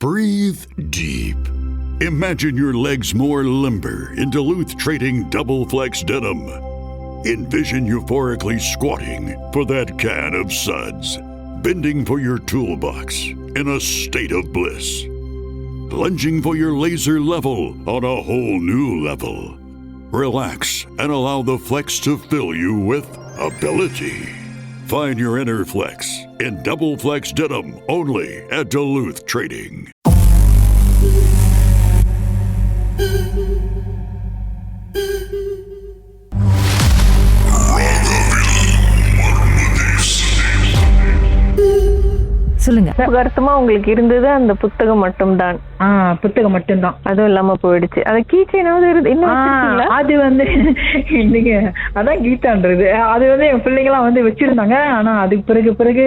Breathe deep. Imagine your legs more limber in Duluth Trading Double Flex Denim. Envision euphorically squatting for that can of suds, bending for your toolbox in a state of bliss, lunging for your laser level on a whole new level. Relax and allow the flex to fill you with ability. Find your inner flex in Double Flex Denim only at Duluth Trading. சொல்லுங்க. வருத்தமா உங்களுக்கு இருந்தது அந்த புத்தகம் மட்டும்தான். புத்தகம் மட்டும்தான், அதுவும் இல்லாம போயிடுச்சு. அது கீச்சைனாவது அது வந்து இன்னைக்கு அதான் கீதான்றது. அது வந்து என் பிள்ளைங்களாம் வந்து வச்சிருந்தாங்க. ஆனா அதுக்கு பிறகு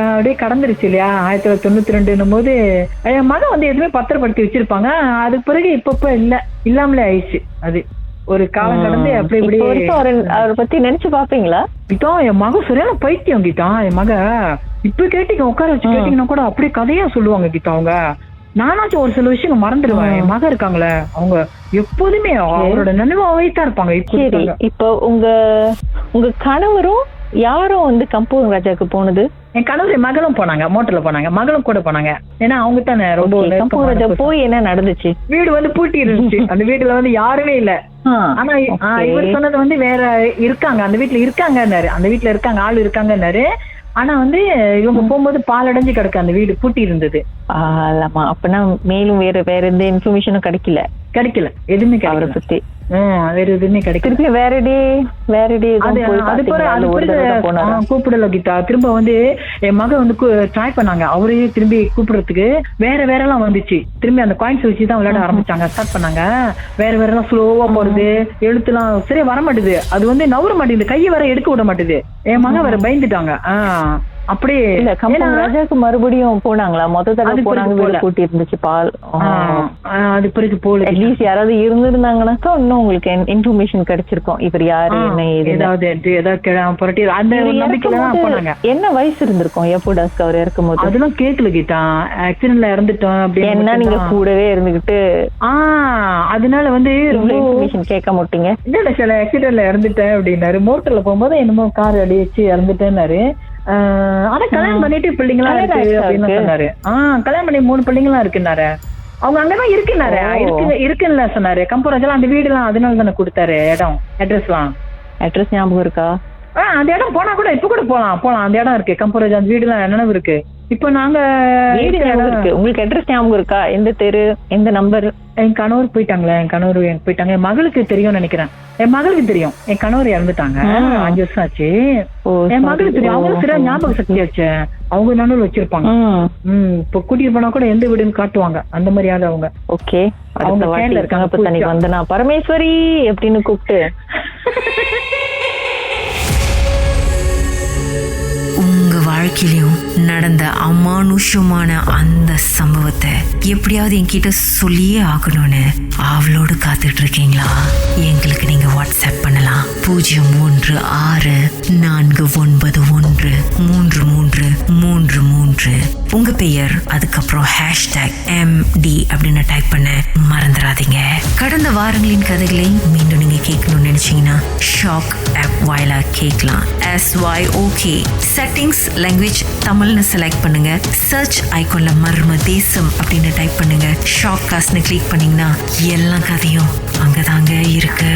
அப்படியே கடந்துருச்சு இல்லையா. 1992 போது என் மகன் வந்து எதுவுமே பத்திரப்படுத்தி வச்சிருப்பாங்க. அதுக்கு பிறகு இப்ப இல்லாமலே ஆயிடுச்சு. அது ஒரு காலம் கடந்து அப்படி இப்படி அவரை பத்தி நினைச்சு பாப்பீங்களா? கீதா என் மகன் சரியான பைத்தியம். கீதா என் மக இப்ப கேட்டீங்க, உட்கார வச்சு கேட்டீங்கன்னா கூட அப்படியே கதையா சொல்லுவாங்க கீதா. அவங்க நானாச்சும் ஒரு சில விஷயங்கள் மறந்துடுவேன். என் மக இருக்காங்களே, அவங்க எப்போதுமே அவரோட நினைவாவே தான் இருப்பாங்க. இப்போ உங்க கணவரும் யாரும் வந்து கம்பூர் ராஜாக்கு போனது? என் கணவர் என் மகளும் போனாங்க, மோட்டர்ல போனாங்க, மகளும் கூட போனாங்க. ஏன்னா அவங்க தானே ரொம்ப கம்பூர் ராஜா போய் என்ன நடந்துச்சு? வீடு வந்து பூட்டி இருந்துச்சு. அந்த வீட்டுல வந்து யாருமே இல்ல. ஆனா இவர் சொன்னது வந்து வேற இருக்காங்க, அந்த வீட்டுல இருக்காங்கன்னாரு. அந்த வீட்டுல இருக்காங்க, ஆள் இருக்காங்கன்னாரு. ஆனா வந்து இவங்க போகும்போது பால் அடைஞ்சு கிடக்கு, அந்த வீடு பூட்டி இருந்தது. அப்பனா மேலும் வேற எந்த இன்ஃபர்மேஷனும் கிடைக்கல எதுவுமே அவரை பத்தி வேற எதுவுமே கிடைக்கல. கூப்பிடல கீதா. திரும்ப வந்து என் மக வந்து ட்ரை பண்ணாங்க, அவரையே திரும்பி கூப்பிடுறதுக்கு. வேற எல்லாம் வந்துச்சு. திரும்பி அந்த காயின்ஸ் வச்சுதான் விளையாட ஆரம்பிச்சாங்க, ஸ்டார்ட் பண்ணாங்க. வேற எல்லாம் ஸ்லோவா போறது, எழுத்துலாம் சரியா வர மாட்டேது. அது வந்து நவர மாட்டேங்குது, கையை வர எடுக்க விட மாட்டேது. என் மக வேற பயந்துட்டாங்க. அப்படியே இல்ல ராஜாக்கு மறுபடியும் போனாங்களா? மொத்தத்துல போனாங்க, கூட்டி இருந்துச்சு பால். அது பிறகு போல அட்லீஸ்ட் யாராவது இருந்திருந்தாங்கன்னாக்கா இன்னும் உங்களுக்கு இன்ஃபர்மேஷன் கிடைச்சிருக்கும். இவர் யாரு என்ன போனாங்க. என்ன வயசு இருந்திருக்கும் எப்போடாஸ்க்கு அவர் இறக்கும் போது? அதெல்லாம் கேட்கல கீதா. ஆக்சிடென்ட்ல இறந்துட்டோம் அப்படின்னா நீங்க கூடவே இருந்துகிட்டு அதனால வந்து இன்ஃபர்மேஷன் கேட்க மாட்டீங்க. இல்ல சில ஆக்சிடென்ட்ல இறந்துட்டேன் அப்படின்னாரு. மோட்டர்ல போகும்போது என்னமோ கார் அடிச்சு இறந்துட்டேன்னாரு. ஆனா கல்யாணம் பண்ணிட்டு பிள்ளைங்களா இருக்கு அப்படின்னு சொன்னாரு. கல்யாணம் பண்ணி 3 பிள்ளைங்களா இருக்குன்னாரு. அவங்க அங்கதான் இருக்குன்னாரு. இருக்குன்னு சொன்னாரு. கம்பூராஜெல்லாம் அந்த வீடு எல்லாம் அதனால தானே கொடுத்தாரு. இடம் அட்ரஸ் ஞாபகம் இருக்கா? அந்த இடம் போனா கூட இப்ப கூட போலாம். அந்த இடம் இருக்கு, கம்பூராஜ் அந்த வீடு எல்லாம் நினைவு இருக்கு. இப்ப நாங்க உங்களுக்கு அட்ரஸ் ஞாபகம் இருக்கா? எந்த தெரு, எந்த நம்பர்? என் கணவர் போயிட்டாங்களே, என் மகளுக்கு தெரியும் நினைக்கிறேன். என் மகளுக்கு தெரியும். என் கணவர் இறந்துட்டாங்க, 5 வருஷம் ஆச்சு. என் மகளுக்கு தெரியும். அவங்க சரியா ஞாபக சக்தி ஆச்சு. அவங்க நடுவில் வச்சிருப்பாங்க. இப்ப கூட்டிட்டு போனா கூட எந்த வீடுன்னு காட்டுவாங்க. அந்த மாதிரியாவது அவங்க. ஓகே, அவங்க இருக்காங்க. வந்தனா பரமேஸ்வரி அப்படின்னு கூப்பிட்டு உங்க வாழ்க்கையிலும் நடந்த அமானுஷமான அந்த சம்பவத்தை எப்படியாவது என்கிட்ட சொல்லியே ஆகணும்னு அவளோடு காத்துட்டு இருக்கீங்களா? எங்களுக்கு நீங்க வாட்ஸ்அப் பண்ணலாம். 034913333. உங்க பெயர், அதுக்கப்புறம் #MD அப்படின்னு டைப் பண்ண மறந்துடாதீங்க. கடந்த வாரங்களின் கதைகளை மீண்டும் நீங்க கேட்கணும்னு நினைச்சீங்கன்னா ஷாக் ஆப் வாயிலா கேட்கலாம். SYOK செட்டிங்ஸ் லாங்குவேஜ் தமிழ்னு செலக்ட் பண்ணுங்க. சர்ச் ஐகான்ல மர்ம தேசம் அப்படின்னு டைப் பண்ணுங்க. ஷாக் காஸ்ட்னு கிளிக் பண்ணீங்கன்னா எல்லா கதையும் அங்கதாங்க இருக்கு.